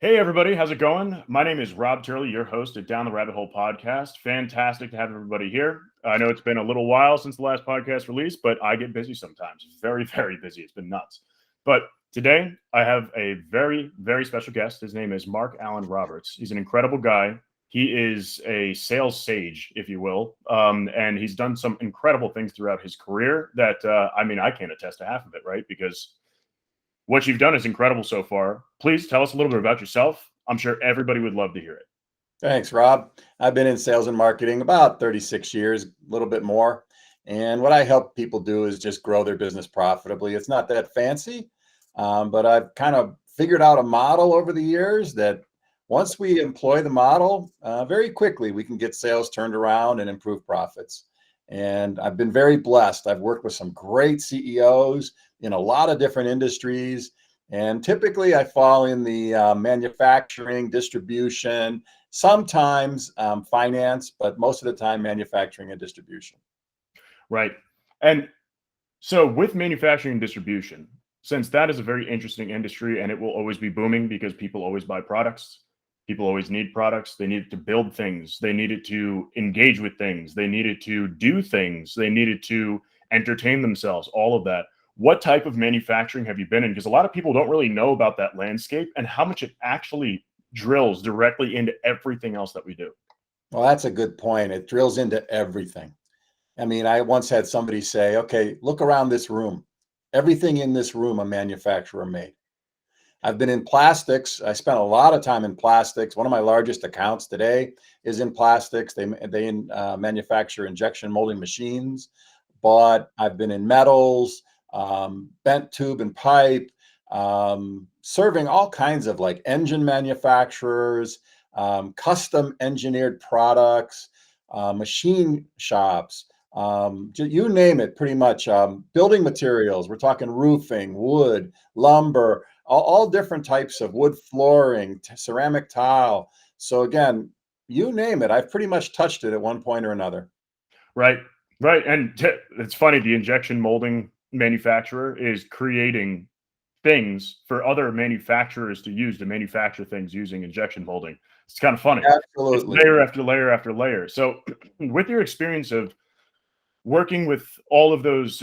Hey everybody, how's it going? My name is Rob Turley, your host at Down the Rabbit Hole podcast. Fantastic to have everybody here. I know it's been a little while since the last podcast released, but I get busy sometimes. Very, very busy. It's been nuts. But today I have a very, very special guest. His name is Mark Allen Roberts. He's an incredible guy. He is a sales sage, if you will, and he's done some incredible things throughout his career that, I can't attest to half of it, right? Because what you've done is incredible so far. Please tell us a little bit about yourself. I'm sure everybody would love to hear it. Thanks, Rob. I've been in sales and marketing about 36 years, a little bit more. And what I help people do is just grow their business profitably. It's not that fancy, but I've kind of figured out a model over the years that once we employ the model, very quickly we can get sales turned around and improve profits. And I've been very blessed. I've worked with some great CEOs in a lot of different industries. And typically I fall in the manufacturing, distribution, sometimes finance, but most of the time manufacturing and distribution. Right. And so with manufacturing and distribution, since that is a very interesting industry and it will always be booming because people always buy products, people always need products, they needed to build things, they needed to engage with things, they needed to do things, they needed to entertain themselves, all of that. What type of manufacturing have you been in? Because a lot of people don't really know about that landscape and how much it actually drills directly into everything else that we do. Well, that's a good point. It drills into everything. I mean, I once had somebody say, okay, look around this room. Everything in this room a manufacturer made. I've been in plastics. I spent a lot of time in plastics. One of my largest accounts today is in plastics. They manufacture injection molding machines. But I've been in metals, bent tube and pipe, serving all kinds of like engine manufacturers, custom engineered products, machine shops, you name it, pretty much. Building materials. We're talking roofing, wood, lumber, all different types of wood flooring, ceramic tile. So again, you name it. I've pretty much touched it at one point or another. Right. Right. And it's funny, the injection molding manufacturer is creating things for other manufacturers to use to manufacture things using injection molding. It's kind of funny. Absolutely. It's layer after layer after layer. So with your experience of working with all of those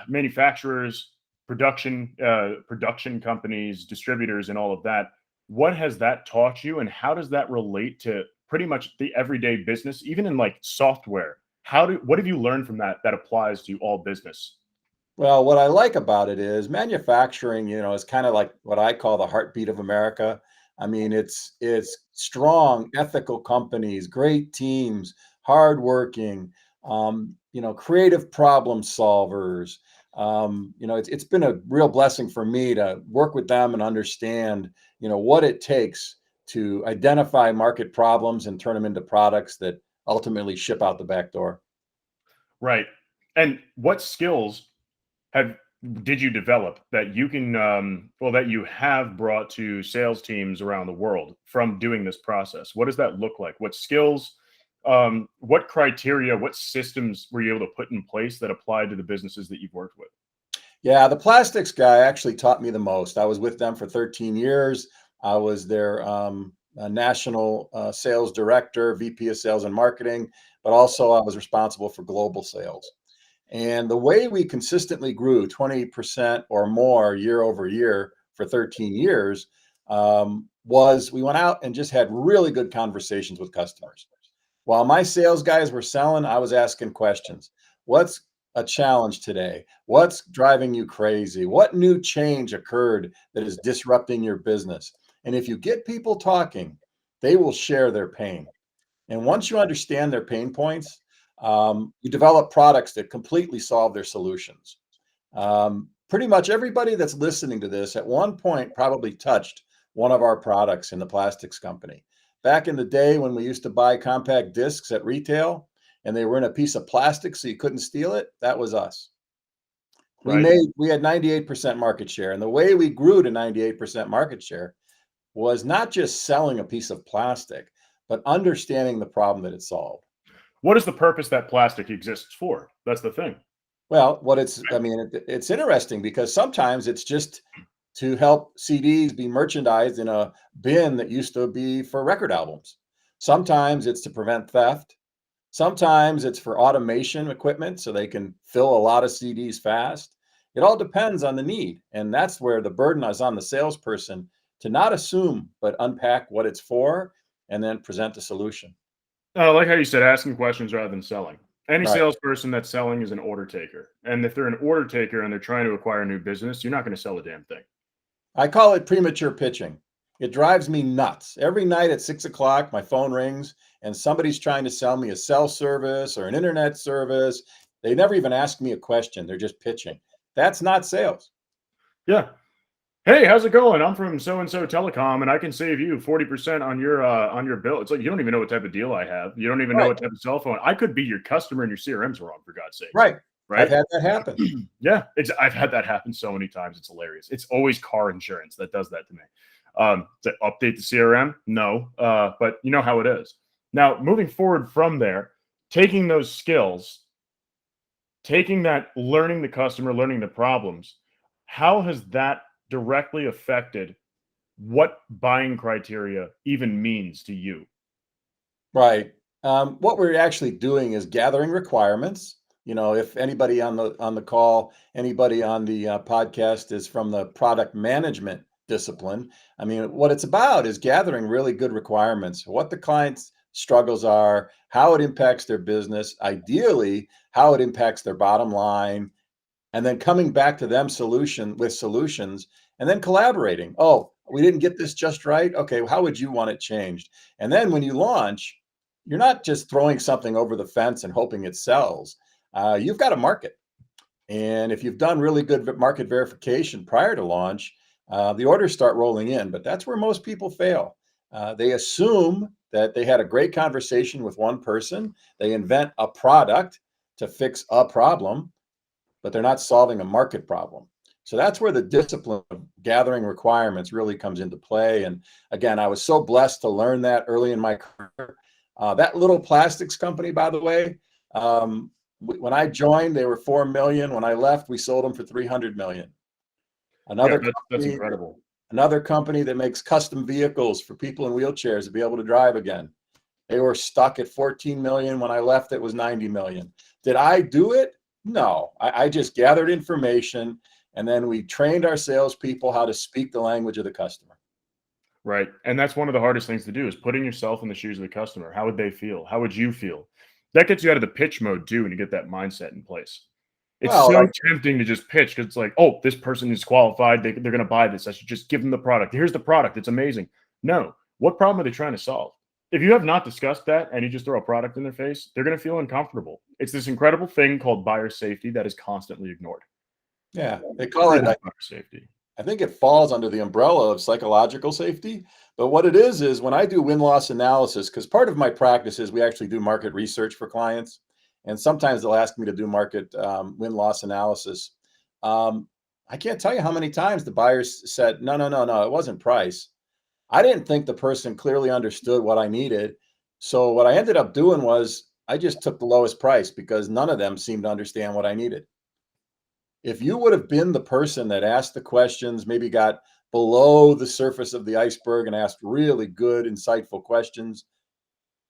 manufacturers, production companies, distributors, and all of that, what has that taught you, and how does that relate to pretty much the everyday business, even in like software? What have you learned from that applies to all business? Well, what I like about it is manufacturing, is kind of like what I call the heartbeat of America. I mean, it's strong, ethical companies, great teams, hardworking, creative problem solvers. It's been a real blessing for me to work with them and understand, what it takes to identify market problems and turn them into products that ultimately ship out the back door. Right. And what skills did you develop that you can that you have brought to sales teams around the world from doing this process? What does that look like? What skills, what criteria, what systems were you able to put in place that applied to the businesses that you've worked with? Yeah, the plastics guy actually taught me the most. I was with them for 13 years. I was their national sales director, VP of sales and marketing, but also I was responsible for global sales. And the way we consistently grew 20% or more year over year for 13 years was we went out and just had really good conversations with customers. While my sales guys were selling, I was asking questions. What's a challenge today? What's driving you crazy? What new change occurred that is disrupting your business? And if you get people talking, they will share their pain. And once you understand their pain points, you develop products that completely solve their solutions. Pretty much everybody that's listening to this at one point probably touched one of our products in the plastics company. Back in the day when we used to buy compact discs at retail and they were in a piece of plastic so you couldn't steal it, that was us. Right. We had 98% market share. And the way we grew to 98% market share was not just selling a piece of plastic, but understanding the problem that it solved. What is the purpose that plastic exists for? That's the thing. Well, it's interesting because sometimes it's just to help CDs be merchandised in a bin that used to be for record albums. Sometimes it's to prevent theft. Sometimes it's for automation equipment so they can fill a lot of CDs fast. It all depends on the need. And that's where the burden is on the salesperson to not assume, but unpack what it's for and then present a solution. I like how you said asking questions rather than selling. Any Right. salesperson that's selling is an order taker. And if they're an order taker and they're trying to acquire new business, you're not going to sell a damn thing. I call it premature pitching. It drives me nuts. Every night at 6 o'clock, my phone rings and somebody's trying to sell me a cell service or an internet service. They never even ask me a question. They're just pitching. That's not sales. Yeah. Hey, how's it going? I'm from so and so telecom, and I can save you 40% on your bill. It's like you don't even know what type of deal I have. You don't even know Right. what type of cell phone. I could be your customer, and your CRM's wrong, for God's sake. Right. I've Right? had that happen. Yeah, I've had that happen so many times. It's hilarious. It's always car insurance that does that to me. To update the CRM, no, but you know how it is. Now, moving forward from there, taking those skills, taking that, learning the customer, learning the problems, how has that directly affected what buying criteria even means to you? Right. What we're actually doing is gathering requirements. If anybody on the call, anybody on the podcast is from the product management discipline, I mean, what it's about is gathering really good requirements, what the client's struggles are, how it impacts their business, ideally, how it impacts their bottom line, and then coming back to them solutions, and then collaborating. Oh, we didn't get this just right. Okay, how would you want it changed? And then when you launch, you're not just throwing something over the fence and hoping it sells. You've got a market. And if you've done really good market verification prior to launch, the orders start rolling in. But that's where most people fail. They assume that they had a great conversation with one person. They invent a product to fix a problem, but they're not solving a market problem. So that's where the discipline of gathering requirements really comes into play. And again, I was so blessed to learn that early in my career. That little plastics company, by the way, when I joined, they were 4 million. When I left, we sold them for 300 million. Yeah, Another that's company, incredible. another company that makes custom vehicles for people in wheelchairs to be able to drive again. They were stuck at 14 million. When I left, it was 90 million. Did I do it? No, I just gathered information, and then we trained our salespeople how to speak the language of the customer. Right. And that's one of the hardest things to do is putting yourself in the shoes of the customer. How would they feel? How would you feel? That gets you out of the pitch mode too, and you get that mindset in place. It's Well, so tempting to just pitch because it's like, oh, this person is qualified. They're going to buy this. I should just give them the product. Here's the product. It's amazing. No. What problem are they trying to solve? If you have not discussed that and you just throw a product in their face, they're going to feel uncomfortable. It's this incredible thing called buyer safety that is constantly ignored. yeah, they call it, Buyer safety. I think it falls under the umbrella of psychological safety. But what it is when I do win-loss analysis, because part of my practice is we actually do market research for clients. And sometimes they'll ask me to do market win-loss analysis. I can't tell you how many times the buyers said, no, it wasn't price. I didn't think the person clearly understood what I needed. So what I ended up doing was I just took the lowest price because none of them seemed to understand what I needed. If you would have been the person that asked the questions, maybe got below the surface of the iceberg and asked really good, insightful questions,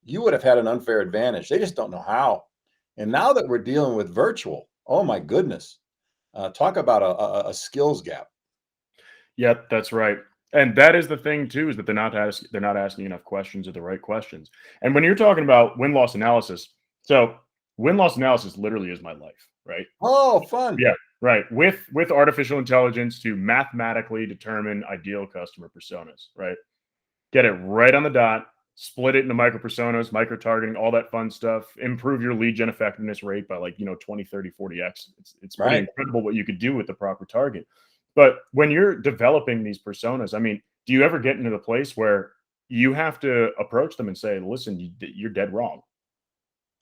you would have had an unfair advantage. They just don't know how. And now that we're dealing with virtual, oh my goodness, talk about a skills gap. Yep, that's right. And that is the thing too, is that they're not asking enough questions or the right questions. And when you're talking about win-loss analysis, so win-loss analysis literally is my life, right? Oh, fun. Yeah, right. With artificial intelligence to mathematically determine ideal customer personas, right? Get it right on the dot, split it into micro personas, micro targeting, all that fun stuff, improve your lead gen effectiveness rate by 20, 30, 40x. It's pretty Right. incredible what you could do with the proper target. But when you're developing these personas, I mean, do you ever get into the place where you have to approach them and say, listen, you're dead wrong?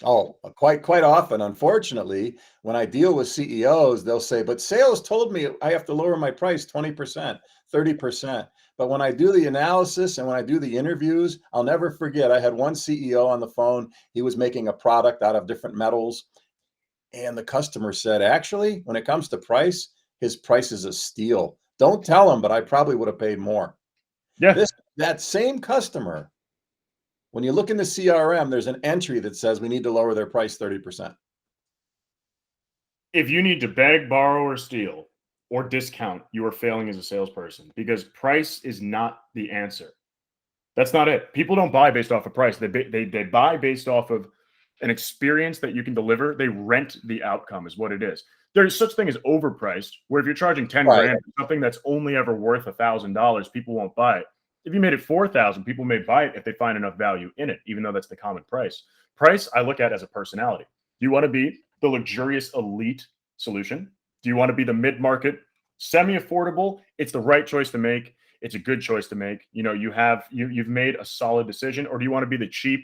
Oh, quite often. Unfortunately, when I deal with CEOs, they'll say, but sales told me I have to lower my price 20%, 30%. But when I do the analysis and when I do the interviews, I'll never forget. I had one CEO on the phone. He was making a product out of different metals. And the customer said, actually, when it comes to price, his price is a steal. Don't tell them, but I probably would have paid more. Yeah. That same customer, when you look in the CRM, there's an entry that says we need to lower their price 30%. If you need to beg, borrow, or steal or discount, you are failing as a salesperson because price is not the answer. That's not it. People don't buy based off of price. They buy based off of an experience that you can deliver. They rent the outcome is what it is. There's such thing as overpriced, where if you're charging 10 Right. grand for something that's only ever worth $1,000, people won't buy it. If you made it 4,000, people may buy it if they find enough value in it, even though that's the common price. Price I look at as a personality. Do you want to be the luxurious elite solution? Do you want to be the mid-market, semi-affordable? It's the right choice to make. It's a good choice to make. You know, you've made a solid decision. Or do you want to be the cheap?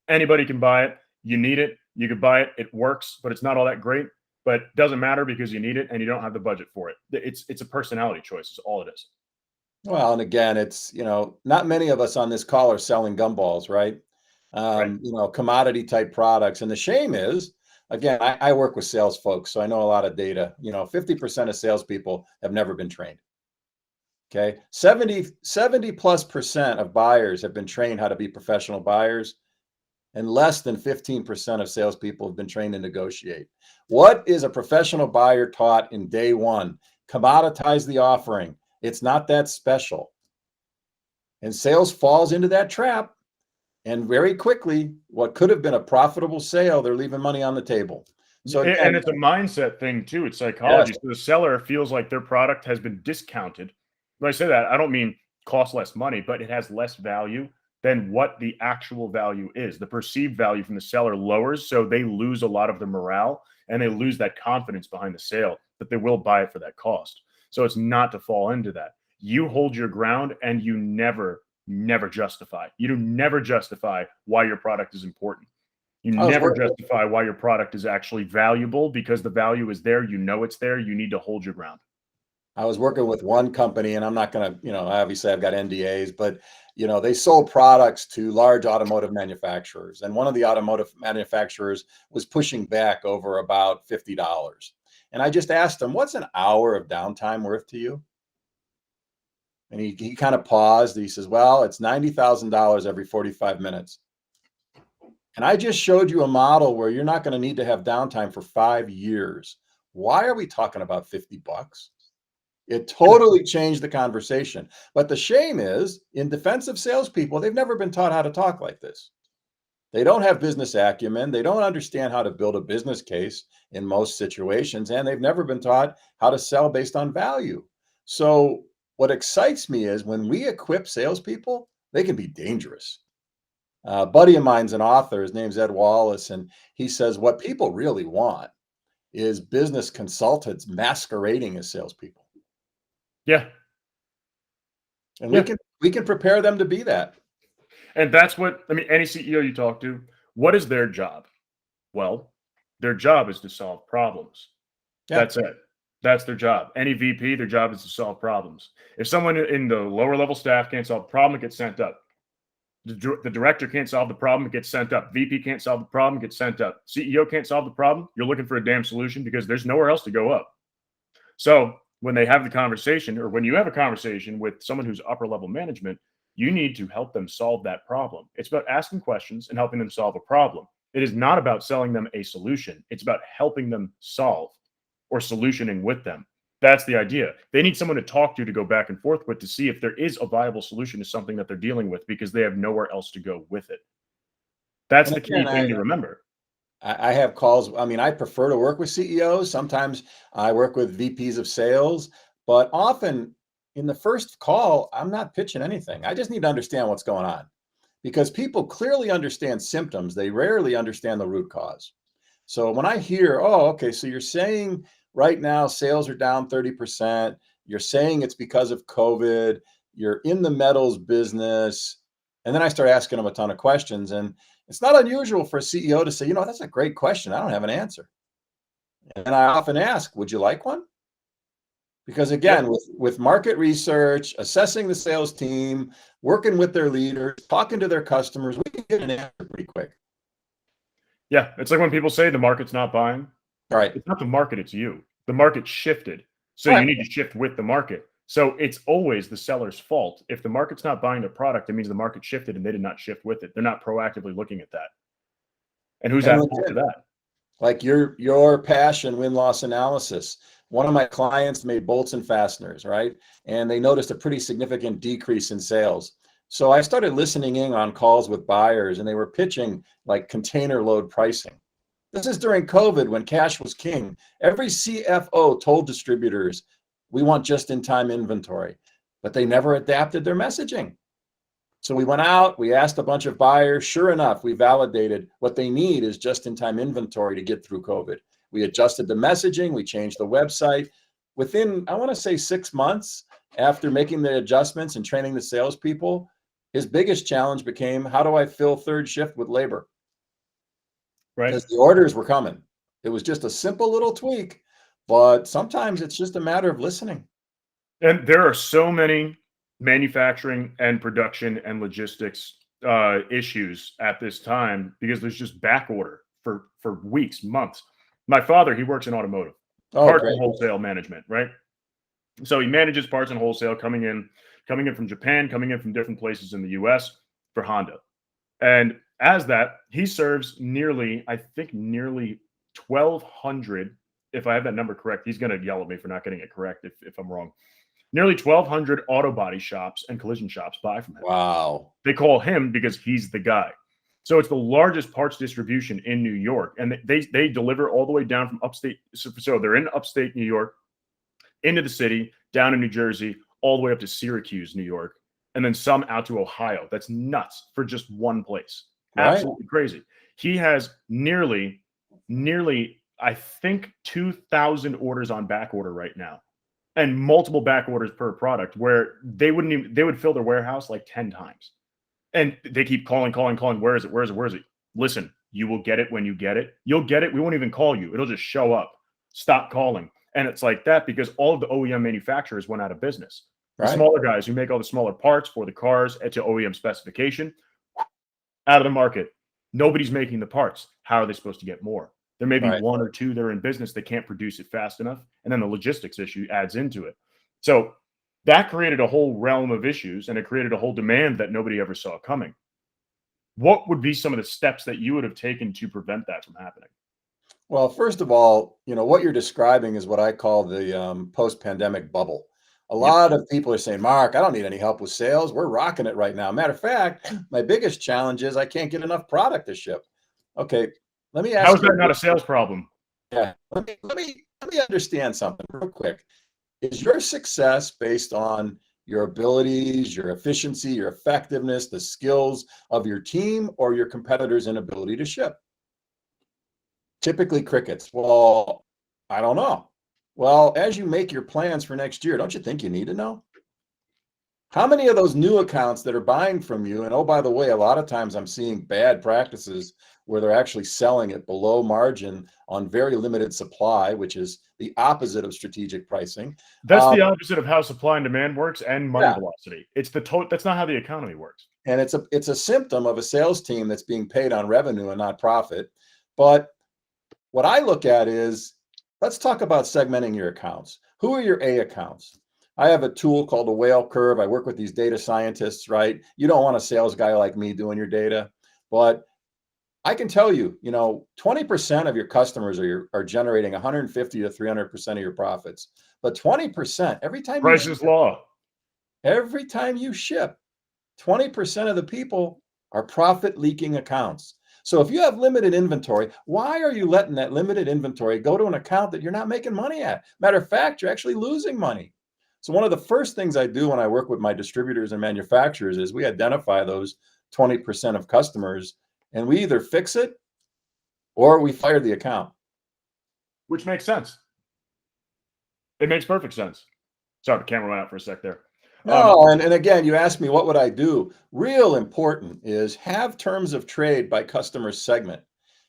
Anybody can buy it. You need it. You could buy it. It works, but it's not all that great. But it doesn't matter because you need it and you don't have the budget for it. It's a personality choice. Is all it is. Well, and again, it's, not many of us on this call are selling gumballs, right? Right. Commodity type products. And the shame is, again, I work with sales folks, so I know a lot of data. 50% of salespeople have never been trained. Okay. 70 plus percent of buyers have been trained how to be professional buyers, and less than 15% of salespeople have been trained to negotiate. What is a professional buyer taught in day one? Commoditize the offering. It's not that special. And sales falls into that trap. And very quickly, what could have been a profitable sale, they're leaving money on the table. So again, And it's a mindset thing too. It's psychology. yes, So the seller feels like their product has been discounted. When I say that, I don't mean cost less money, but it has less value than what the actual value is. The perceived value from the seller lowers, so they lose a lot of the morale and they lose that confidence behind the sale that they will buy it for that cost. So it's not to fall into that. You hold your ground and you never justify. You do never justify why your product is important. You never justify why your product is actually valuable because the value is there. You know it's there. You need to hold your ground. I was working with one company, and I'm not going to, obviously I've got NDAs, but, they sold products to large automotive manufacturers. And one of the automotive manufacturers was pushing back over about $50. And I just asked him, what's an hour of downtime worth to you? And he kind of paused. He says, well, it's $90,000 every 45 minutes. And I just showed you a model where you're not going to need to have downtime for 5 years. Why are we talking about $50? It totally changed the conversation. But the shame is, in defense of salespeople, they've never been taught how to talk like this. They don't have business acumen. They don't understand how to build a business case in most situations. And they've never been taught how to sell based on value. So what excites me is when we equip salespeople, they can be dangerous. A buddy of mine's an author. His name's Ed Wallace. And he says what people really want is business consultants masquerading as salespeople. Yeah. And we can prepare them to be that. And that's what, I mean, any CEO you talk to, what is their job? Well, their job is to solve problems. Yeah. That's it. That's their job. Any VP, their job is to solve problems. If someone in the lower level staff can't solve the problem, it gets sent up. The director can't solve the problem, it gets sent up. VP can't solve the problem, it gets sent up. CEO can't solve the problem, you're looking for a damn solution because there's nowhere else to go up. So when they have the conversation, or when you have a conversation with someone who's upper level management, you need to help them solve that problem. It's about asking questions and helping them solve a problem. It is not about selling them a solution. It's about helping them solve or solutioning with them. That's the idea. They need someone to talk to go back and forth with to see if there is a viable solution to something that they're dealing with because they have nowhere else to go with it. That's the key thing to remember. I have calls. I mean, I prefer to work with CEOs. Sometimes I work with VPs of sales, but often in the first call, I'm not pitching anything. I just need to understand what's going on because people clearly understand symptoms. They rarely understand the root cause. So when I hear, oh, okay, so you're saying right now sales are down 30%. You're saying it's because of COVID. You're in the metals business. And then I start asking them a ton of questions. And it's not unusual for a CEO to say, that's a great question. I don't have an answer. And I often ask, would you like one? Because again, with market research, assessing the sales team, working with their leaders, talking to their customers, we can get an answer pretty quick. Yeah, it's like when people say the market's not buying. All right. It's not the market, it's you. The market shifted. So you need to shift with the market. So it's always the seller's fault. If the market's not buying the product, it means the market shifted and they did not shift with it. They're not proactively looking at that. And who's at fault for that? Like your passion, win-loss analysis. One of my clients made bolts and fasteners, right? And they noticed a pretty significant decrease in sales. So I started listening in on calls with buyers, and they were pitching like container load pricing. This is during COVID when cash was king. Every CFO told distributors, we want just-in-time inventory, but they never adapted their messaging. So we went out, we asked a bunch of buyers. Sure enough, we validated what they need is just-in-time inventory to get through COVID. We adjusted the messaging, we changed the website. Within, I want to say 6 months after making the adjustments and training the salespeople, his biggest challenge became, how do I fill third shift with labor? Right. Because the orders were coming. It was just a simple little tweak, but sometimes it's just a matter of listening. And there are so many manufacturing and production and logistics issues at this time because there's just back order for weeks, months. My father, he works in automotive, parts and wholesale management, right? So he manages parts and wholesale coming in from Japan, coming in from different places in the US for Honda. And as that, he serves nearly 1,200. If I have that number correct, he's going to yell at me for not getting it correct if I'm wrong. Nearly 1,200 auto body shops and collision shops buy from him. Wow. They call him because he's the guy. So it's the largest parts distribution in New York. And they deliver all the way down from upstate. So they're in upstate New York, into the city, down in New Jersey, all the way up to Syracuse, New York, and then some out to Ohio. That's nuts for just one place. Right. Absolutely crazy. He has nearly, I think, 2,000 orders on back order right now. And multiple back orders per product where they would fill their warehouse like 10 times. And they keep calling. Where is it? Listen, you will get it when you get it. You'll get it. We won't even call you. It'll just show up. Stop calling. And it's like that because all of the OEM manufacturers went out of business. The smaller guys who make all the smaller parts for the cars to OEM specification, out of the market. Nobody's making the parts. How are they supposed to get more? There may be one or two that are in business that can't produce it fast enough. And then the logistics issue adds into it. So that created a whole realm of issues and it created a whole demand that nobody ever saw coming. What would be some of the steps that you would have taken to prevent that from happening? Well, first of all, what you're describing is what I call the post-pandemic bubble. A lot of people are saying, Mark, I don't need any help with sales. We're rocking it right now. Matter of fact, my biggest challenge is I can't get enough product to ship. Okay. Let me ask you. How is that not a sales problem? Yeah. Let me understand something real quick. Is your success based on your abilities, your efficiency, your effectiveness, the skills of your team, or your competitors' inability to ship? Typically crickets. Well, I don't know. Well, as you make your plans for next year, don't you think you need to know? How many of those new accounts that are buying from you, and oh, by the way, a lot of times I'm seeing bad practices where they're actually selling it below margin on very limited supply, which is the opposite of strategic pricing. That's the opposite of how supply and demand works and money velocity. It's that's not how the economy works. And it's a symptom of a sales team that's being paid on revenue and not profit. But what I look at is, let's talk about segmenting your accounts. Who are your A accounts? I have a tool called the whale curve. I work with these data scientists, right? You don't want a sales guy like me doing your data, but I can tell you, 20% of your customers are generating 150 to 300% of your profits, but 20% every time price is law. Every time you ship, 20% of the people are profit leaking accounts. So if you have limited inventory, why are you letting that limited inventory go to an account that you're not making money at? Matter of fact, you're actually losing money. So one of the first things I do when I work with my distributors and manufacturers is we identify those 20% of customers and we either fix it or we fire the account. Which makes sense. It makes perfect sense. Sorry, the camera went out for a sec there. No, and again, you asked me, what would I do? Real important is have terms of trade by customer segment.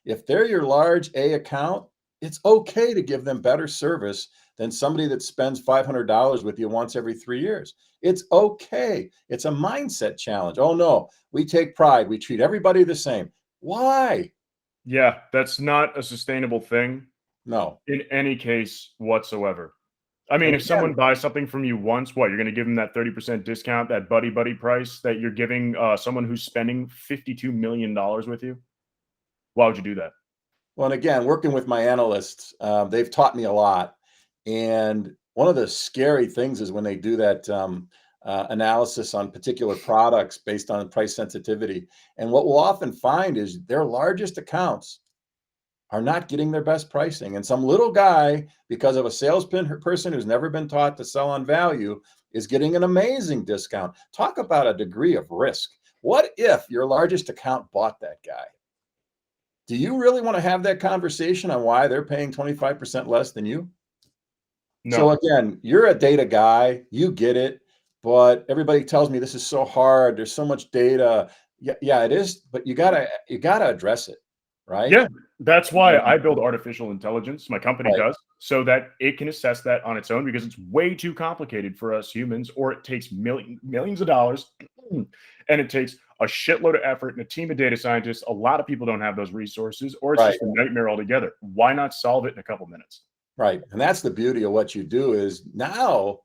If they're your large A account, it's okay to give them better service than somebody that spends $500 with you once every 3 years. It's okay. It's a mindset challenge. Oh no, we take pride. We treat everybody the same. Why? Yeah, that's not a sustainable thing. No. In any case whatsoever. I mean, And if again, someone buys something from you once, what, you're going to give them that 30% discount, that buddy price that you're giving someone who's spending $52 million with you? Why would you do that? well, and again, working with my analysts, they've taught me a lot. And one of the scary things is when they do that analysis on particular products based on price sensitivity. And what we'll often find is their largest accounts are not getting their best pricing. And some little guy, because of a salesperson who's never been taught to sell on value, is getting an amazing discount. Talk about a degree of risk. What if your largest account bought that guy? Do you really want to have that conversation on why they're paying 25% less than you? So No. again, you're a data guy, you get it, but everybody tells me this is so hard. There's so much data. Yeah, it is, but you gotta address it, right? Yeah, that's why I build artificial intelligence. My company Right, does, so that it can assess that on its own because it's way too complicated for us humans, or it takes millions of dollars and it takes a shitload of effort and a team of data scientists. A lot of people don't have those resources, or it's right, just a nightmare altogether. Why not solve it in a couple minutes? right. And that's the beauty of what you do is now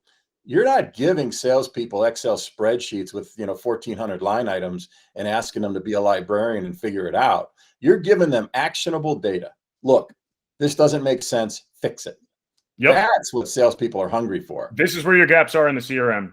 you're not giving salespeople Excel spreadsheets with 1,400 line items and asking them to be a librarian and figure it out. You're giving them actionable data. Look, this doesn't make sense. Fix it. Yep. That's what salespeople are hungry for. This is where your gaps are in the CRM.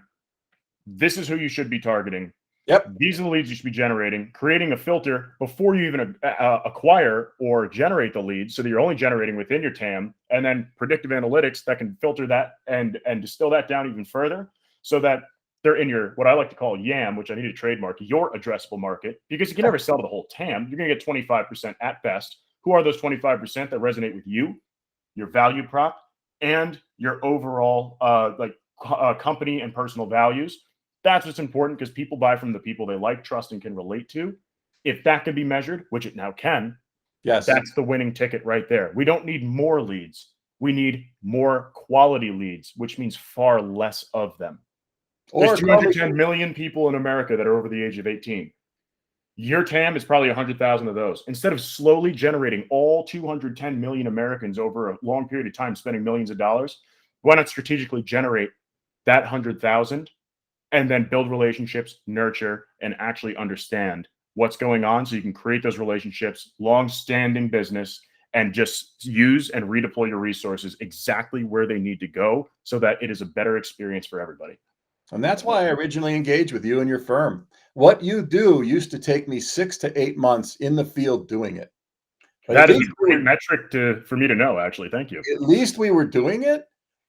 This is who you should be targeting. Yep. These are the leads you should be generating, creating a filter before you even acquire or generate the leads so that you're only generating within your TAM, and then predictive analytics that can filter that and distill that down even further so that they're in your, what I like to call YAM, which I need to trademark, your addressable market, because you can never sell to the whole TAM. You're going to get 25% at best. Who are those 25% that resonate with you, your value prop, and your overall company and personal values? That's what's important, because people buy from the people they like, trust, and can relate to. If that can be measured, which it now can, Yes. that's the winning ticket right there. We don't need more leads. We need more quality leads, which means far less of them. There's Or 210 million people in America that are over the age of 18. Your TAM is probably 100,000 of those. Instead of slowly generating all 210 million Americans over a long period of time, spending millions of dollars, why not strategically generate that 100,000 and then build relationships, nurture, and actually understand what's going on so you can create those relationships, long-standing business, and just use and redeploy your resources exactly where they need to go so that it is a better experience for everybody. And that's why I originally engaged with you and your firm. What you do used to take me 6 to 8 months in the field doing it. But That is a great metric for me to know, actually. Thank you. at least we were doing it.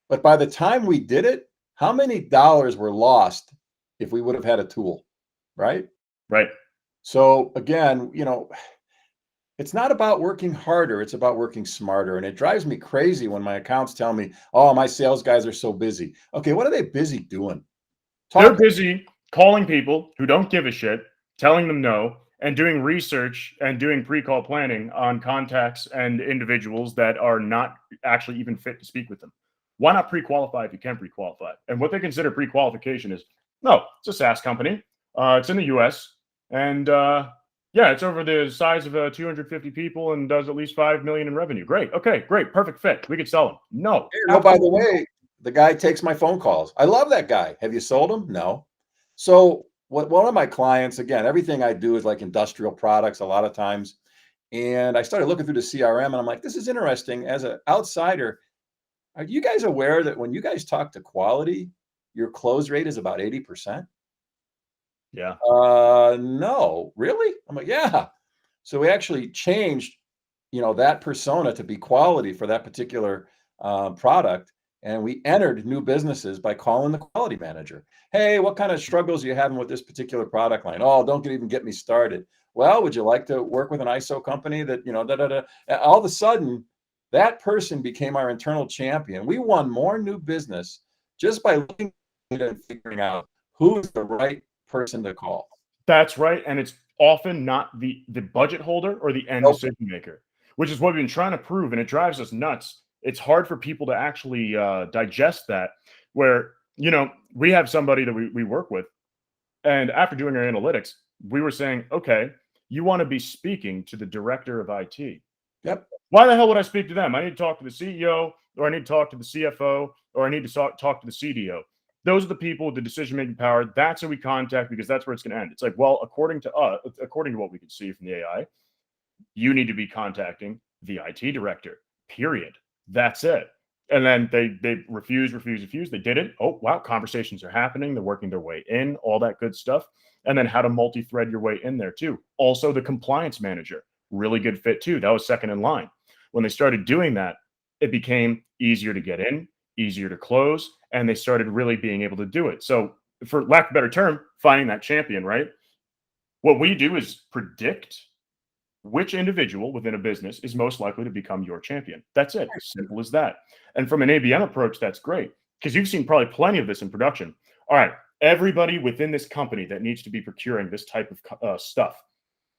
But by the time we did it, how many dollars were lost if we would have had a tool, right? Right. So again, it's not about working harder, it's about working smarter. And it drives me crazy when my accounts tell me, "Oh, my sales guys are so busy." Okay, what are they busy doing? They're busy calling people who don't give a shit, telling them no, and doing research and doing pre-call planning on contacts and individuals that are not actually even fit to speak with them. Why not pre-qualify if you can pre-qualify? And what they consider pre-qualification is, no, it's a SaaS company. It's in the US. And yeah, it's over the size of 250 people and does at least 5 million in revenue. Great. Okay, great. Perfect fit. We could sell them. No. Oh, by the way, the guy takes my phone calls. I love that guy. Have you sold him? No. So what one of my clients, again, everything I do is like industrial products a lot of times. And I started looking through the CRM and I'm like, this is interesting. As an outsider, are you guys aware that when you guys talk to quality, your close rate is about 80%? Yeah. No, really? I'm like, yeah. So we actually changed, that persona to be quality for that particular product. And we entered new businesses by calling the quality manager. Hey, what kind of struggles are you having with this particular product line? Oh, don't even get me started. Well, would you like to work with an ISO company that, da, da, da. All of a sudden, that person became our internal champion. We won more new business just by looking at it and figuring out who's the right person to call. That's right. And it's often not the budget holder or the end decision maker, which is what we've been trying to prove. And it drives us nuts. It's hard for people to actually digest that, where, we have somebody that we work with. And after doing our analytics, we were saying, okay, you want to be speaking to the director of IT. Yep. Why the hell would I speak to them? I need to talk to the CEO or I need to talk to the CFO, or I need to talk to the CDO. Those are the people with the decision-making power. That's who we contact because that's where it's going to end. It's like, well, according to what we can see from the AI, you need to be contacting the IT director, period. That's it. And then they refuse. They did it. Oh, wow. Conversations are happening. They're working their way in, all that good stuff. And then how to multi-thread your way in there too. Also the compliance manager, really good fit too. That was second in line. When they started doing that, it became easier to get in, easier to close, and they started really being able to do it. So for lack of a better term, finding that champion, right? What we do is predict which individual within a business is most likely to become your champion. That's it. Simple as that. And from an ABM approach, that's great because you've seen probably plenty of this in production. All right, everybody within this company that needs to be procuring this type of stuff,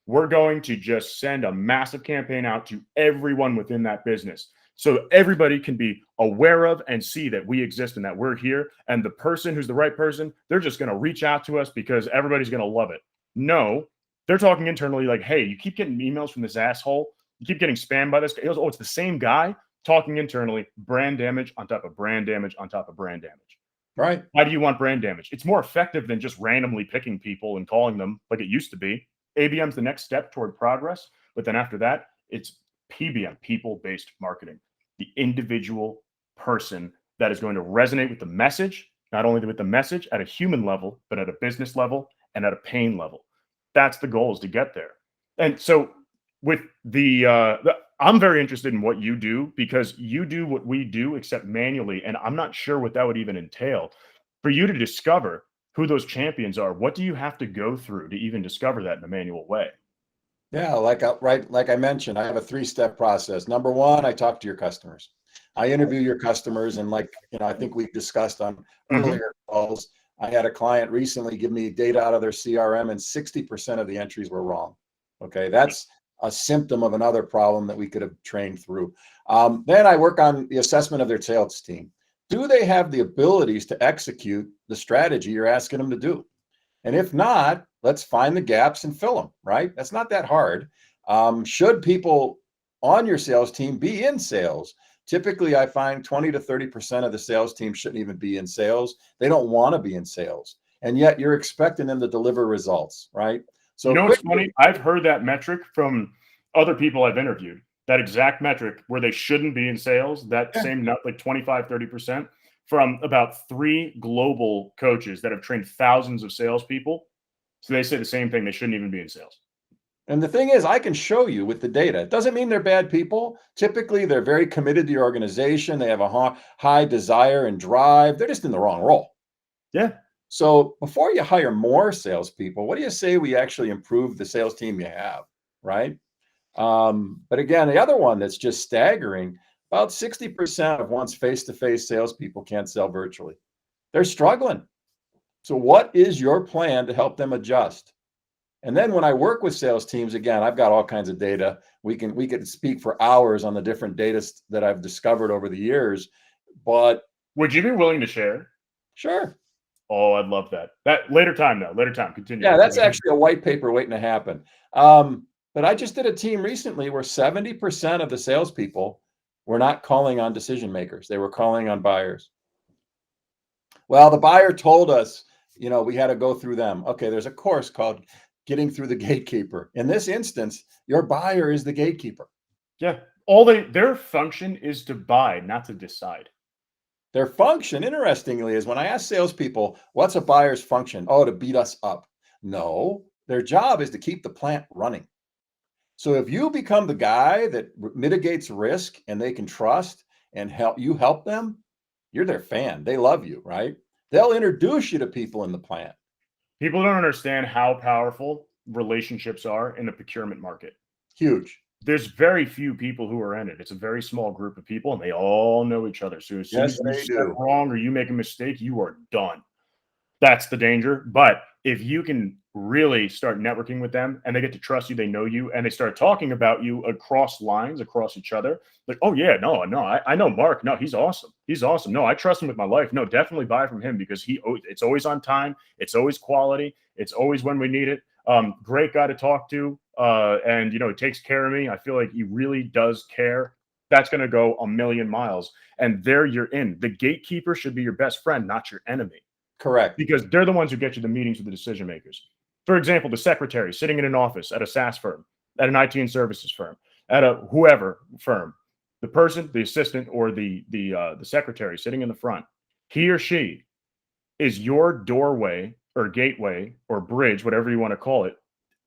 we're going to just send a massive campaign out to everyone within that business so everybody can be aware of and see that we exist and that we're here. And the person who's the right person, they're just going to reach out to us because everybody's going to love it. No, they're talking internally like, hey, you keep getting emails from this asshole. You keep getting spammed by this guy. He goes, oh, it's the same guy. Talking internally, brand damage on top of brand damage on top of brand damage. Right. Why do you want brand damage? It's more effective than just randomly picking people and calling them like it used to be. ABM's the next step toward progress. But then after that, it's PBM, people-based marketing. The individual person that is going to resonate with the message, not only with the message at a human level, but at a business level and at a pain level. That's the goal, is to get there. And so with I'm very interested in what you do because you do what we do except manually. And I'm not sure what that would even entail. For you to discover who those champions are, what do you have to go through to even discover that in a manual way? Yeah, like I mentioned, I have a 3-step process. Number one, I talk to your customers. I interview your customers, and I think we discussed on earlier calls. I had a client recently give me data out of their CRM, and 60% of the entries were wrong. Okay, that's a symptom of another problem that we could have trained through. Then I work on the assessment of their sales team. Do they have the abilities to execute the strategy you're asking them to do? And if not, let's find the gaps and fill them, right? That's not that hard. Should people on your sales team be in sales? Typically, I find 20 to 30% of the sales team shouldn't even be in sales. They don't want to be in sales. And yet you're expecting them to deliver results, right? So you know what's funny? I've heard that metric from other people I've interviewed, that exact metric where they shouldn't be in sales, that same like 25, 30%. From about 3 global coaches that have trained thousands of salespeople. So they say the same thing. They shouldn't even be in sales. And the thing is, I can show you with the data. It doesn't mean they're bad people. Typically, they're very committed to your organization. They have a high desire and drive. They're just in the wrong role. Yeah. So before you hire more salespeople, what do you say we actually improve the sales team you have, right? But again, the other one that's just staggering, about 60% of one's face-to-face salespeople can't sell virtually. They're struggling. So what is your plan to help them adjust? And then when I work with sales teams, again, I've got all kinds of data. We could speak for hours on the different data that I've discovered over the years. But would you be willing to share? Sure. Oh, I'd love that. That later time. Continue. Yeah, that's actually a white paper waiting to happen. But I just did a team recently where 70% of the salespeople were not calling on decision makers. They were calling on buyers. Well, the buyer told us, we had to go through them. Okay, there's a course called Getting Through the Gatekeeper. In this instance, your buyer is the gatekeeper. Yeah. Their function is to buy, not to decide. Their function, interestingly, is when I ask salespeople, what's a buyer's function? Oh, to beat us up. No, their job is to keep the plant running. So if you become the guy that mitigates risk and they can trust and help them, you're their fan. They love you, right? They'll introduce you to people in the plant. People don't understand how powerful relationships are in the procurement market. Huge. There's very few people who are in it. It's a very small group of people, and they all know each other. So as soon as you step wrong or you make a mistake, you are done. That's the danger. But if you can really start networking with them and they get to trust you, they know you, and they start talking about you across lines, across each other. Like, oh yeah, no, I know Mark. No, he's awesome. He's awesome. No, I trust him with my life. No, definitely buy from him because it's always on time. It's always quality. It's always when we need it. Great guy to talk to. And he takes care of me. I feel like he really does care. that's going to go a million miles. And there you're in. The gatekeeper should be your best friend, not your enemy, Correct. because they're the ones who get you the meetings with the decision makers. For example, the secretary sitting in an office at a SaaS firm, at an IT and services firm, at a whoever firm, the person, the assistant, or the secretary sitting in the front, he or she is your doorway or gateway or bridge, whatever you want to call it,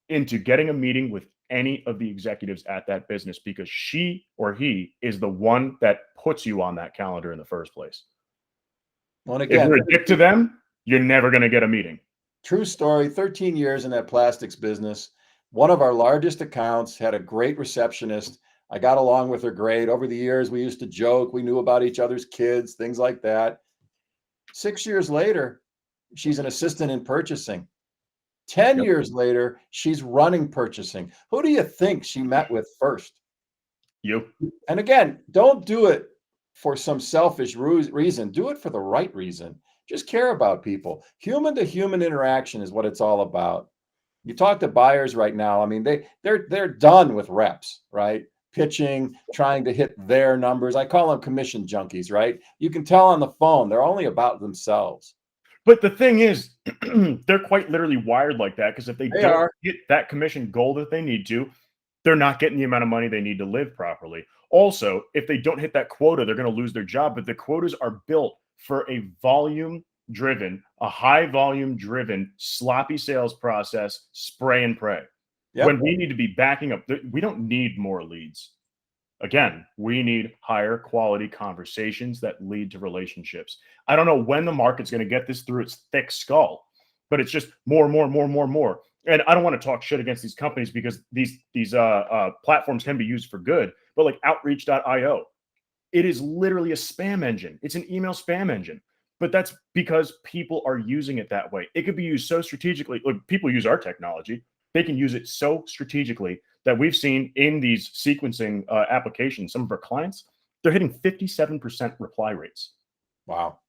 into getting a meeting with any of the executives at that business, because she or he is the one that puts you on that calendar in the first place. Well, and If again, you're a dick to them, you're never going to get a meeting. true story, 13 years in that plastics business. One of our largest accounts had a great receptionist. I got along with her great. Over the years, we used to joke. We knew about each other's kids, things like that. 6 years later, she's an assistant in purchasing. 10 Yep. years later, she's running purchasing. Who do you think she met with first? You. And again, don't do it for some selfish reason. Do it for the right reason. Just care about people. Human to human interaction is what it's all about. You talk to buyers right now. I mean, they're done with reps, right? Pitching, trying to hit their numbers. I call them commission junkies, right? You can tell on the phone they're only about themselves. But the thing is, they're quite literally wired like that, because if they don't are. hit that commission goal that they need to, they're not getting the amount of money they need to live properly. Also, if they don't hit that quota, they're going to lose their job. But the quotas are built for a high volume driven, sloppy sales process, spray and pray. Yep. When we need to be backing up, we don't need more leads. Again, we need higher quality conversations that lead to relationships. I don't know when the market's going to get this through its thick skull, but it's just more. And I don't want to talk shit against these companies, because these platforms can be used for good. But like Outreach.io, it is literally a spam engine. It's an email spam engine. But that's because people are using it that way. It could be used so strategically. Like, people use our technology. They can use it so strategically that we've seen in these sequencing applications, some of our clients, they're hitting 57% reply rates. Wow.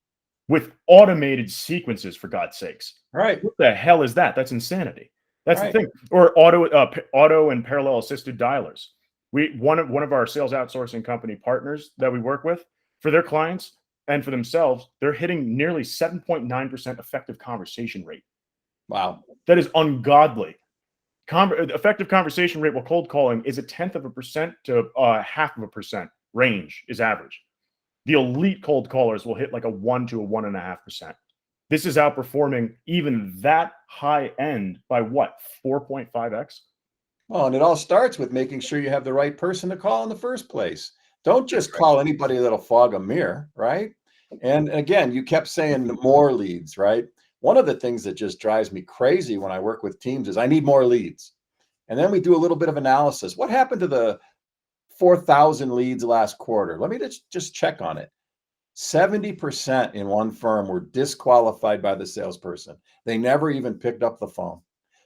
With automated sequences, for God's sakes. Right. What the hell is that? That's insanity. That's Right. the thing. Or auto and parallel assisted dialers. One of our sales outsourcing company partners that we work with, for their clients and for themselves, they're hitting nearly 7.9% effective conversation rate. Wow. That is ungodly. Effective conversation rate while cold calling is 0.1% to 0.5% range is average. The elite cold callers will hit like a 1 to 1.5%. This is outperforming even that high end by what, 4.5x? Well, and it all starts with making sure you have the right person to call in the first place. Don't just call anybody that'll fog a mirror, right? And again, you kept saying more leads, right? One of the things that just drives me crazy when I work with teams is I need more leads. And then we do a little bit of analysis. What happened to the 4,000 leads last quarter? Let me just check on it. 70% in one firm were disqualified by the salesperson. They never even picked up the phone.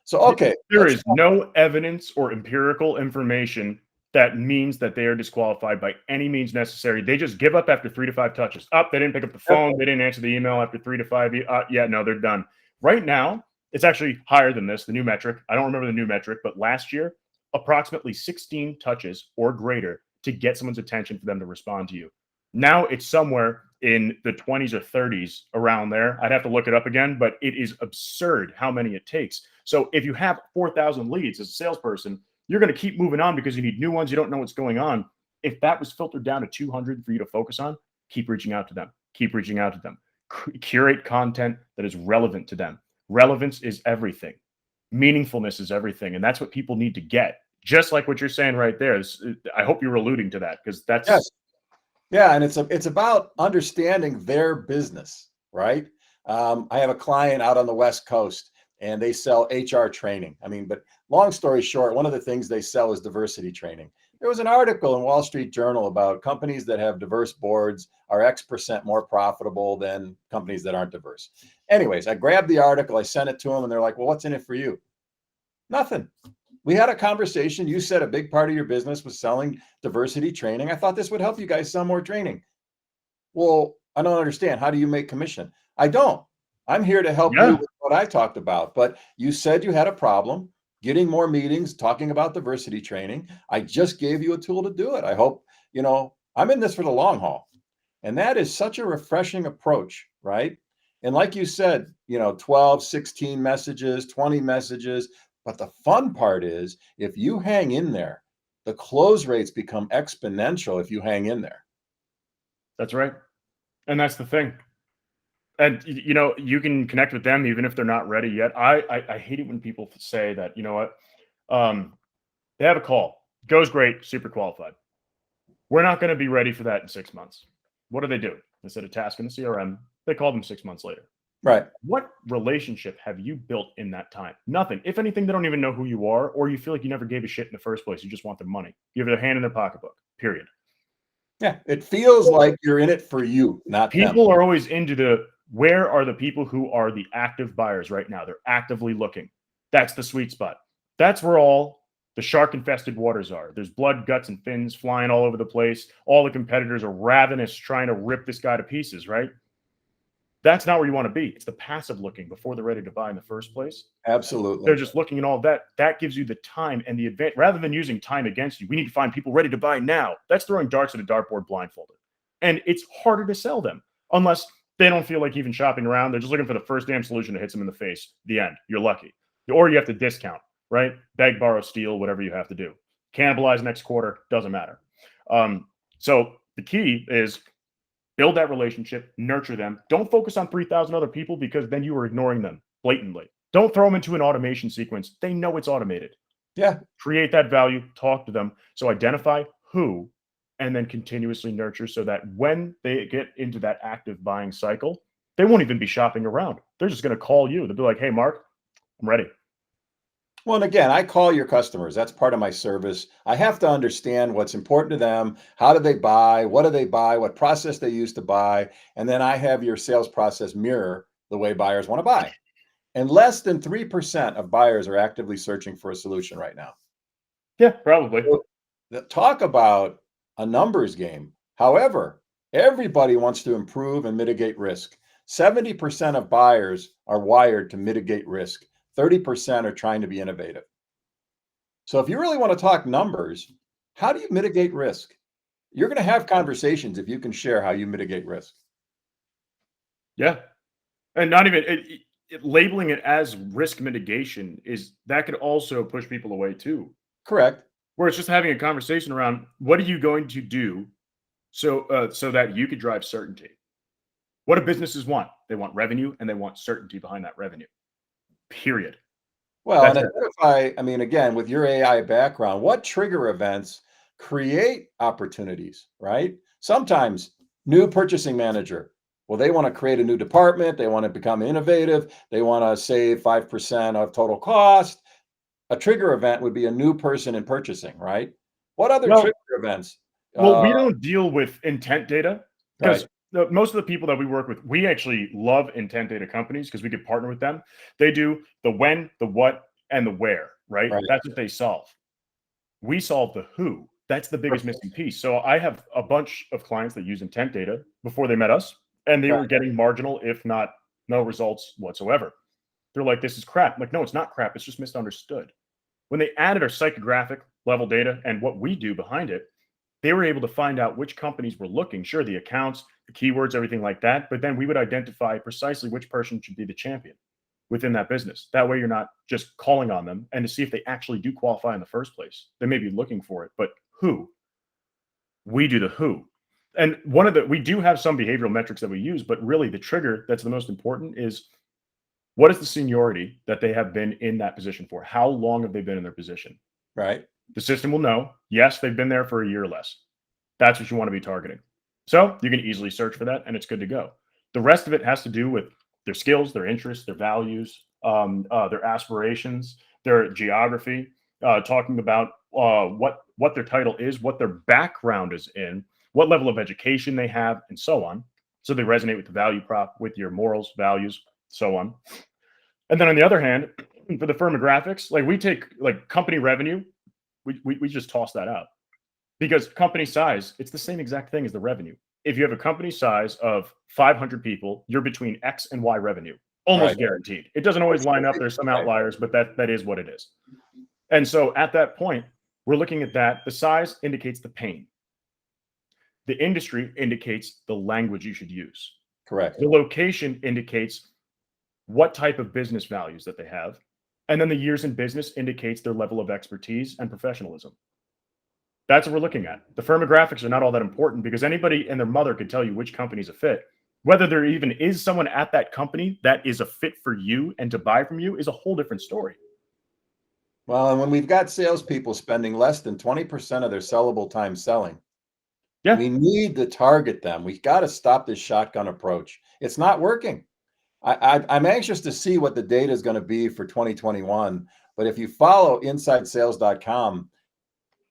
So, okay. There is no evidence or empirical information that means that they are disqualified by any means necessary. They just give up after 3 to 5 touches. They didn't pick up the phone. They didn't answer the email after 3 to 5. Yeah, no, they're done. Right now, it's actually higher than this, the new metric. I don't remember the new metric, but last year, approximately 16 touches or greater to get someone's attention for them to respond to you. Now it's somewhere in the 20s or 30s, around there. I'd have to look it up again, but it is absurd how many it takes. So if you have 4,000 leads as a salesperson, you're going to keep moving on because you need new ones. You don't know what's going on. If that was filtered down to 200 for you to focus on, keep reaching out to them. Keep reaching out to them. Curate content that is relevant to them. Relevance is everything. Meaningfulness is everything. And that's what people need to get. Just like what you're saying right there. I hope you're alluding to that, because that's... Yes. Yeah, and it's about understanding their business, right? I have a client out on the West Coast, and they sell HR training. I mean, but long story short, one of the things they sell is diversity training. There was an article in Wall Street Journal about companies that have diverse boards are X% more profitable than companies that aren't diverse. Anyways, I grabbed the article, I sent it to them, and they're like, well, what's in it for you? Nothing. We had a conversation. You said a big part of your business was selling diversity training. I thought this would help you guys sell more training. Well, I don't understand. How do you make commission? I don't. I'm here to help you with what I talked about. But you said you had a problem getting more meetings, talking about diversity training. I just gave you a tool to do it. I hope, I'm in this for the long haul. And that is such a refreshing approach, right? And like you said, 12, 16 messages, 20 messages. But the fun part is if you hang in there, the close rates become exponential if you hang in there. That's right. And that's the thing. And you can connect with them even if they're not ready yet. I hate it when people say that, they have a call, goes great, super qualified. We're not going to be ready for that in 6 months. What do? Instead of tasking the CRM, they call them 6 months later. Right. What relationship have you built in that time? Nothing. If anything, they don't even know who you are, or you feel like you never gave a shit in the first place. You just want their money. You have their hand in their pocketbook, period. Yeah. It feels like you're in it for you, not them. People are always into where are the people who are the active buyers right now? They're actively looking. That's the sweet spot. That's where all the shark-infested waters are. There's blood, guts, and fins flying all over the place. All the competitors are ravenous, trying to rip this guy to pieces, right? That's not where you want to be. It's the passive looking before they're ready to buy in the first place. Absolutely. They're just looking at all that. That gives you the time and the advantage. Rather than using time against you, we need to find people ready to buy now. That's throwing darts at a dartboard blindfolded. And it's harder to sell them unless they don't feel like even shopping around. They're just looking for the first damn solution that hits them in the face. The end. You're lucky. Or you have to discount, right? Beg, borrow, steal, whatever you have to do. Cannibalize next quarter. Doesn't matter. So the key is build that relationship, nurture them. Don't focus on 3,000 other people because then you are ignoring them blatantly. Don't throw them into an automation sequence. They know it's automated. Yeah. Create that value, talk to them. So identify who, and then continuously nurture so that when they get into that active buying cycle, they won't even be shopping around. They're just going to call you. They'll be like, hey, Mark, I'm ready. Well, and again, I call your customers. That's part of my service. I have to understand what's important to them. How do they buy? What do they buy? What process they use to buy? And then I have your sales process mirror the way buyers want to buy. And less than 3% of buyers are actively searching for a solution right now. Yeah, probably. So, talk about a numbers game. However, everybody wants to improve and mitigate risk. 70% of buyers are wired to mitigate risk. 30% are trying to be innovative. So if you really want to talk numbers, how do you mitigate risk? You're going to have conversations if you can share how you mitigate risk. Yeah. And not even labeling it as risk mitigation that could also push people away too. Correct. Where it's just having a conversation around what are you going to do so that you could drive certainty. What do businesses want? They want revenue and they want certainty behind that revenue. Period. Well, That's and identify, I mean, again, with your AI background, what trigger events create opportunities, right? Sometimes new purchasing manager. Well, they want to create a new department. They want to become innovative. They want to save 5% of total cost. A trigger event would be a new person in purchasing, right? What other trigger events? Well, we don't deal with intent data because Right. most of the people that we work with, we actually love intent data companies because we could partner with them. They do the when, the what, and the where, right? Right. That's what they solve. We solve the who. That's the biggest missing piece. So I have a bunch of clients that use intent data before they met us, and they Right. were getting marginal, if not no results whatsoever. They're like, this is crap. I'm like, no, it's not crap. It's just misunderstood. When they added our psychographic level data and what we do behind it, they were able to find out which companies were looking. Sure, the accounts, the keywords, everything like that. But then we would identify precisely which person should be the champion within that business. That way, you're not just calling on them and to see if they actually do qualify in the first place. They may be looking for it, but who? We do the who. And we do have some behavioral metrics that we use, but really the trigger that's the most important is what is the seniority that they have been in that position for? How long have they been in their position? Right. The system will know, yes, they've been there for a year or less. That's what you want to be targeting. So you can easily search for that and it's good to go. The rest of it has to do with their skills, their interests, their values, their aspirations, their geography, talking about what their title is, what their background is in, what level of education they have, and so on. So they resonate with the value prop, with your morals, values, so on. And then on the other hand, for the firmographics, like we take like company revenue, we just toss that out because company size, it's the same exact thing as the revenue. If you have a company size of 500 people, you're between X and Y revenue, almost guaranteed. It doesn't always line up. There's some outliers, but that is what it is. And so at that point, we're looking at that. The size indicates the pain. The industry indicates the language you should use. Correct. The location indicates what type of business values that they have. And then the years in business indicates their level of expertise and professionalism. That's what we're looking at. The firmographics are not all that important because anybody and their mother could tell you which company's a fit. Whether there even is someone at that company that is a fit for you and to buy from you is a whole different story. Well, and when we've got salespeople spending less than 20% of their sellable time selling, Yeah. we need to target them. We've got to stop this shotgun approach. It's not working. I'm anxious to see what the data is going to be for 2021. But if you follow InsideSales.com,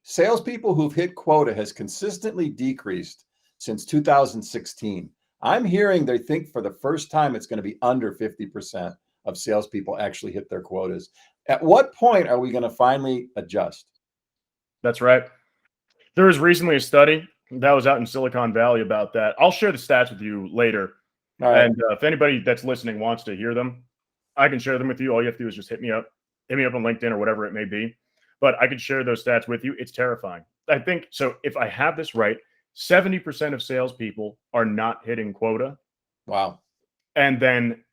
salespeople who've hit quota has consistently decreased since 2016. I'm hearing they think for the first time it's going to be under 50% of salespeople actually hit their quotas. At what point are we going to finally adjust? That's right. There was recently a study that was out in Silicon Valley about that. I'll share the stats with you later. All right. And if anybody that's listening wants to hear them, I can share them with you. All you have to do is just hit me up on LinkedIn or whatever it may be. But I can share those stats with you. It's terrifying. I think so. If I have this right, 70% of salespeople are not hitting quota. Wow. And then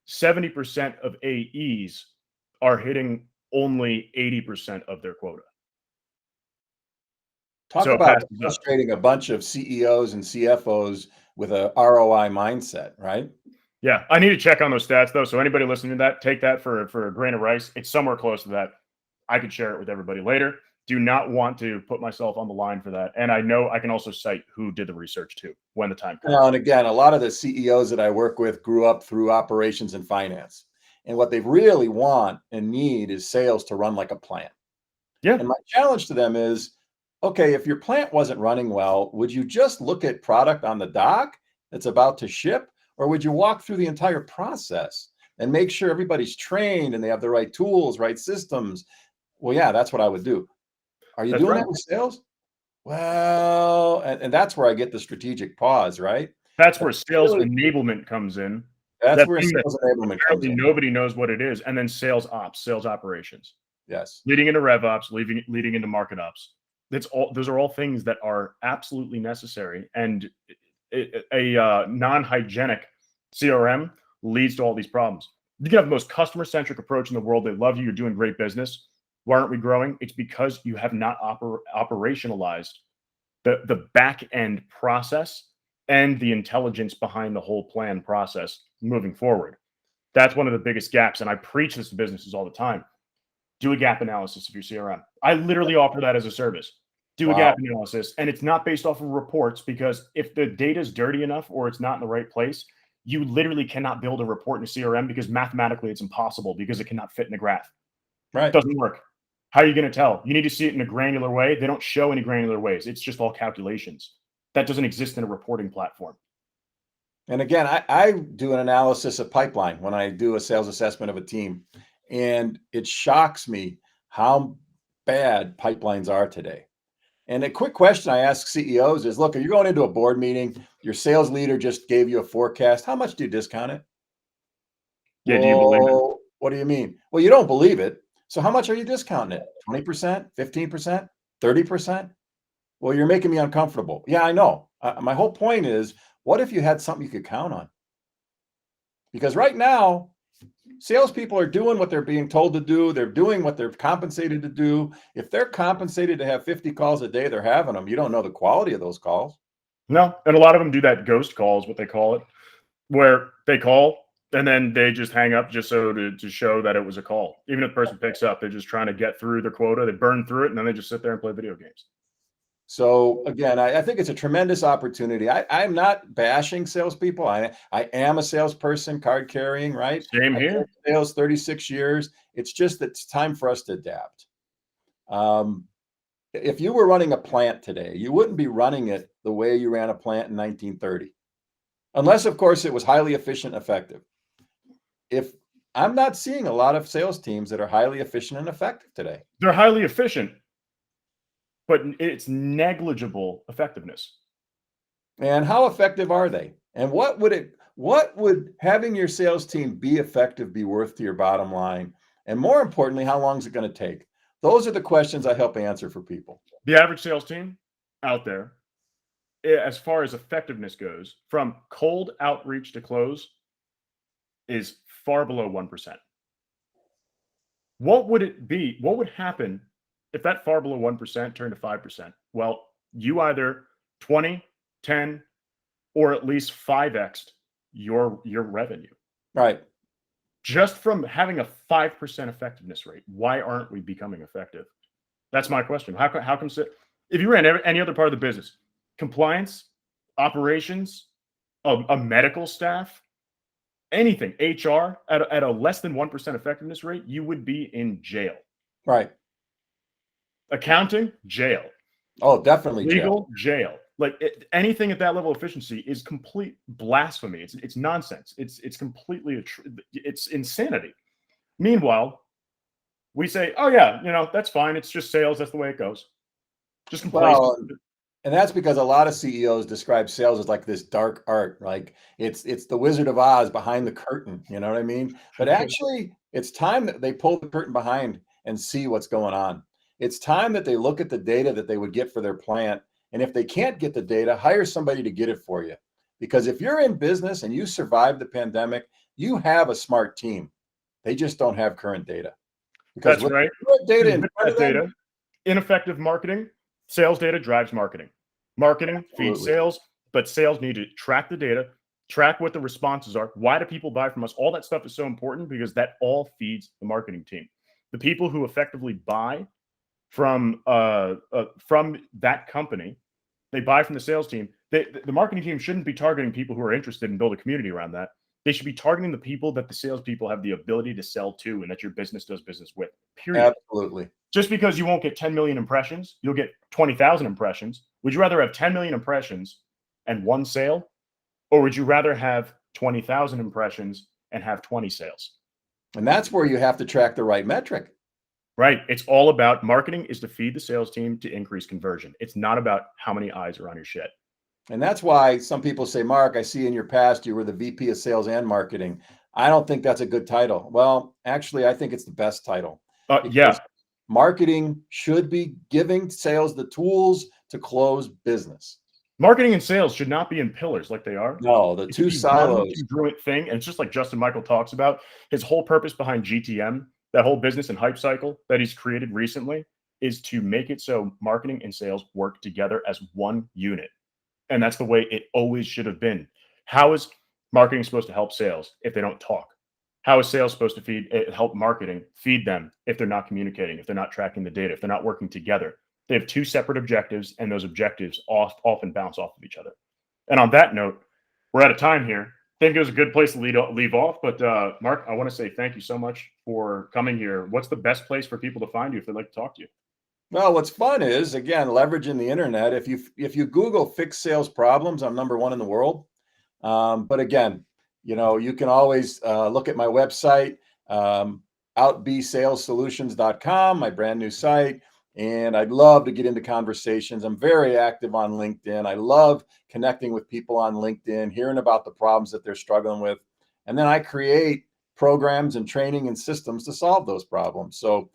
70% of AEs are hitting only 80% of their quota. Talk about frustrating a bunch of CEOs and CFOs with a ROI mindset, right? Yeah, I need to check on those stats though. So anybody listening to that, take that for a grain of rice. It's somewhere close to that. I could share it with everybody later. Do not want to put myself on the line for that. And I know I can also cite who did the research too when the time comes. Well, and again, a lot of the CEOs that I work with grew up through operations and finance. And what they really want and need is sales to run like a plant. Yeah. And my challenge to them is, okay, if your plant wasn't running well, would you just look at product on the dock that's about to ship? Or would you walk through the entire process and make sure everybody's trained and they have the right tools, right systems? Well, yeah, that's what I would do. Are you doing that with sales? Well, and that's where I get the strategic pause, right? That's where sales enablement comes in. That's where sales enablement comes in. Nobody knows what it is. And then sales ops, sales operations. Yes. Leading into rev ops, leading into market ops. Those are all things that are absolutely necessary. And a non-hygienic CRM leads to all these problems. You can have the most customer-centric approach in the world. They love you. You're doing great business. Why aren't we growing? It's because you have not operationalized the back-end process and the intelligence behind the whole plan process moving forward. That's one of the biggest gaps. And I preach this to businesses all the time. Do a gap analysis of your CRM. I literally offer that as a service. Do a gap analysis. And it's not based off of reports, because if the data is dirty enough or it's not in the right place, you literally cannot build a report in a CRM because mathematically it's impossible because it cannot fit in a graph. Right. It doesn't work. How are you going to tell? You need to see it in a granular way. They don't show any granular ways. It's just all calculations. That doesn't exist in a reporting platform. And again, I do an analysis of pipeline when I do a sales assessment of a team. And it shocks me how bad pipelines are today. And a quick question I ask CEOs is, look, you're going into a board meeting, your sales leader just gave you a forecast. How much do you discount it? Yeah, do you believe it? What do you mean? Well, you don't believe it. So how much are you discounting it? 20%, 15%, 30%? Well, you're making me uncomfortable. Yeah, I know. My whole point is, what if you had something you could count on? Because right now, salespeople are doing what they're being told to do. They're doing what they're compensated to do. If they're compensated to have 50 calls a day, they're having them. You don't know the quality of those calls. No. And a lot of them do that ghost call is what they call it, where they call and then they just hang up just so to show that it was a call. Even if the person picks up, they're just trying to get through the quota. They burn through it and then they just sit there and play video games. So again, I think it's a tremendous opportunity. I'm not bashing salespeople. I am a salesperson, card carrying, right? Same here. Sales 36 years. It's just that it's time for us to adapt. If you were running a plant today, you wouldn't be running it the way you ran a plant in 1930, unless, of course, it was highly efficient and effective. If I'm not seeing a lot of sales teams that are highly efficient and effective today. They're highly efficient, but it's negligible effectiveness. And how effective are they? And what would having your sales team be effective be worth to your bottom line? And more importantly, how long is it going to take? Those are the questions I help answer for people. The average sales team out there as far as effectiveness goes, from cold outreach to close is far below 1%. What would it be? What would happen if that far below 1% turned to 5%? Well, you either 20, 10, or at least 5x'd your revenue. Right. Just from having a 5% effectiveness rate. Why aren't we becoming effective? That's my question. How come if you ran any other part of the business, compliance, operations, a medical staff, anything, HR, at a less than 1% effectiveness rate, you would be in jail. Right. Accounting, jail. Oh, definitely Legal, jail. Like anything at that level of efficiency is complete blasphemy. It's nonsense. It's completely it's insanity. Meanwhile, we say, oh yeah, that's fine. It's just sales. That's the way it goes. Just complacency. Well, and that's because a lot of CEOs describe sales as like this dark art, like it's the Wizard of Oz behind the curtain, you know what I mean? But actually, it's time that they pull the curtain behind and see what's going on. It's time that they look at the data that they would get for their plant, and if they can't get the data, hire somebody to get it for you. Because if you're in business and you survived the pandemic, you have a smart team. They just don't have current data. Because That's right. current data in With front of that them, data, ineffective marketing, sales data drives marketing. Marketing feeds Absolutely. sales, but sales need to track the data, track what the responses are. Why do people buy from us? All that stuff is so important because that all feeds the marketing team. The people who effectively buy from that company, they buy from the sales team. The marketing team shouldn't be targeting people who are interested in building a community around that. They should be targeting the people that the salespeople have the ability to sell to and that your business does business with. Period. Absolutely. Just because you won't get 10 million impressions, you'll get 20,000 impressions. Would you rather have 10 million impressions and one sale? Or would you rather have 20,000 impressions and have 20 sales? And that's where you have to track the right metric. Right. It's all about marketing is to feed the sales team to increase conversion. It's not about how many eyes are on your shit. And that's why some people say, Mark, I see in your past you were the VP of sales and marketing. I don't think that's a good title. Well, actually, I think it's the best title. Yeah. Marketing should be giving sales the tools to close business. Marketing and sales should not be in pillars like they are. No, the two silos. One congruent thing. And it's just like Justin Michael talks about his whole purpose behind GTM, that whole business and hype cycle that he's created recently, is to make it so marketing and sales work together as one unit. And that's the way it always should have been. How is marketing supposed to help sales if they don't talk? How is sales supposed to help marketing feed them if they're not communicating, if they're not tracking the data, if they're not working together? They have two separate objectives, and those objectives often bounce off of each other. And on that note, we're out of time here. I think it was a good place to leave off. But Mark, I want to say thank you so much for coming here. What's the best place for people to find you if they'd like to talk to you? Well, what's fun is, again, leveraging the internet. If you Google fix sales problems, I'm number one in the world. But again, you can always look at my website, outbsalessolutions.com, my brand new site. And I'd love to get into conversations. I'm very active on LinkedIn. I love connecting with people on LinkedIn, hearing about the problems that they're struggling with. And then I create programs and training and systems to solve those problems. So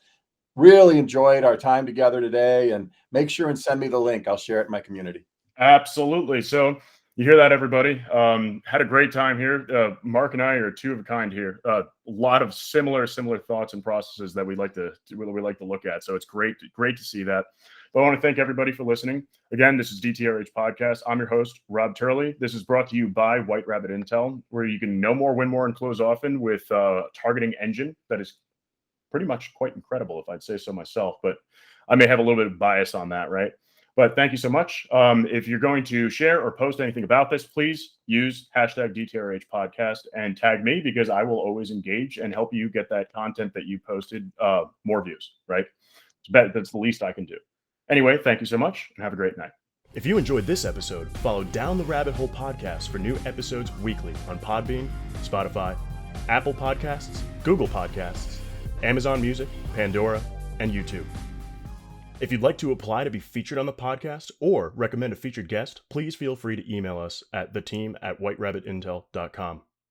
really enjoyed our time together today, and make sure and send me the link. I'll share it in my community. Absolutely. So you hear that, everybody. Had a great time here. Mark and I are two of a kind here. A lot of similar thoughts and processes that we like to look at. So it's great to see that. But I want to thank everybody for listening. Again, this is DTRH Podcast. I'm your host, Rob Turley. This is brought to you by White Rabbit Intel, where you can know more, win more, and close often with a targeting engine that is pretty much quite incredible, if I'd say so myself. But I may have a little bit of bias on that, right? But thank you so much. If you're going to share or post anything about this, please use hashtag DTRH podcast and tag me, because I will always engage and help you get that content that you posted more views, right? That's the least I can do. Anyway, thank you so much and have a great night. If you enjoyed this episode, follow Down the Rabbit Hole podcast for new episodes weekly on Podbean, Spotify, Apple Podcasts, Google Podcasts, Amazon Music, Pandora, and YouTube. If you'd like to apply to be featured on the podcast or recommend a featured guest, please feel free to email us at theteam@whiterabbitintel.com.